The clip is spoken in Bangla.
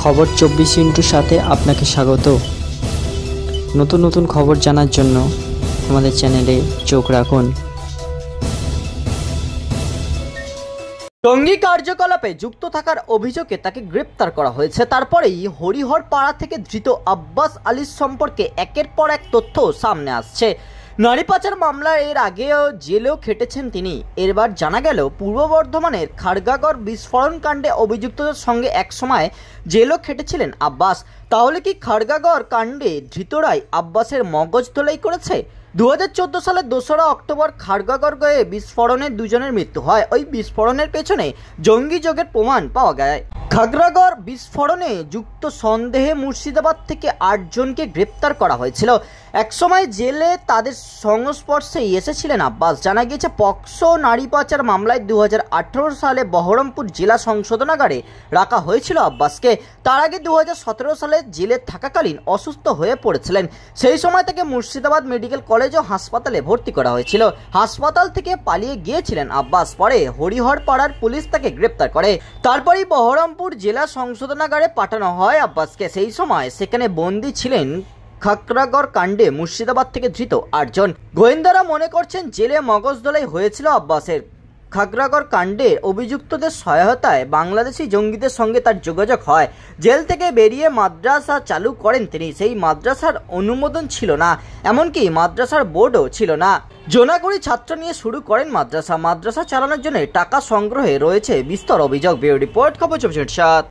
খবর 24 সাথে আপনাকে স্বাগত। নতুন নতুন খবর জানার জন্য আমাদের চ্যানেলে চোখ রাখুন। জঙ্গি কার্যকলাপে যুক্ত থাকার অভিযোগে তাকে গ্রেপ্তার করা হয়েছে। তারপরেই হরিহরপাড়া থেকে ধৃত আব্বাস আলীর সম্পর্কে একের পর এক তথ্য সামনে আসছে। নারী পাচার মামলায় এর আগেও জেলেও খেটেছেন তিনি। এবার জানা গেল পূর্ব বর্ধমানের খাড়গাগড় বিস্ফোরণ কাণ্ডে অভিযুক্তদের সঙ্গে একসময় জেলও খেটেছিলেন আব্বাস। তাহলে কি খাড়গাগড় কাণ্ডে ধৃতরাই আব্বাসের মগজ ধোলাই করেছে? 2014 সালের 2রা অক্টোবর খাড়গাগড় গায়ে বিস্ফোরণে দুজনের মৃত্যু হয়। ওই বিস্ফোরণের পেছনে জঙ্গি যোগের প্রমাণ পাওয়া যায়। খাড়গাগড় বিস্ফোরণে যুক্ত সন্দেহে মুর্শিদাবাদ থেকে 8 জনকে গ্রেপ্তার করা হয়েছিল। একসময় জেলে তাদের সংস্পর্শে এসেছিলেন আব্বাস। জানা গিয়েছে পক্সো নারী পাচার মামলায় 2018 সালে বহরমপুর জেলা সংশোধনাগারে রাখা হয়েছিল আব্বাসকে। তার আগে 2017 সালে জেলে থাকাকালীন অসুস্থ হয়ে পড়েছিলেন। সেই সময় থেকে মুর্শিদাবাদ মেডিকেল কলেজ ও হাসপাতালে ভর্তি করা হয়েছিল। হাসপাতাল থেকে পালিয়ে গিয়েছিলেন আব্বাস। পরে হরিহরপাড়ার পুলিশ তাকে গ্রেপ্তার করে। তারপরেই বহরমপুর জেলা সংশোধনাগারে পাঠানো হয় আব্বাসকে। সেই সময় সেখানে বন্দী ছিলেন খাড়গাগড় কাণ্ডে মুর্শিদাবাদ থেকে ধৃত 8 জন। গোয়েন্দারা মনে করছেন জেলে মগজধোলাই হয়েছিল আব্বাসের। খাড়গাগড় কাণ্ডে অভিযুক্তদের সহায়তায় বাংলাদেশি জঙ্গিদের সঙ্গে তার যোগাযোগ হয়। জেল থেকে বেরিয়ে মাদ্রাসা চালু করেন তিনি। সেই মাদ্রাসার অনুমোদন ছিল না, এমনকি মাদ্রাসার বোর্ডও ছিল না। জোনাগুড়ি ছাত্র নিয়ে শুরু করেন মাদ্রাসা চালানোর জন্য টাকা সংগ্রহে রয়েছে বিস্তর অভিযোগ। ব্যুরো রিপোর্ট, খবর 24/7।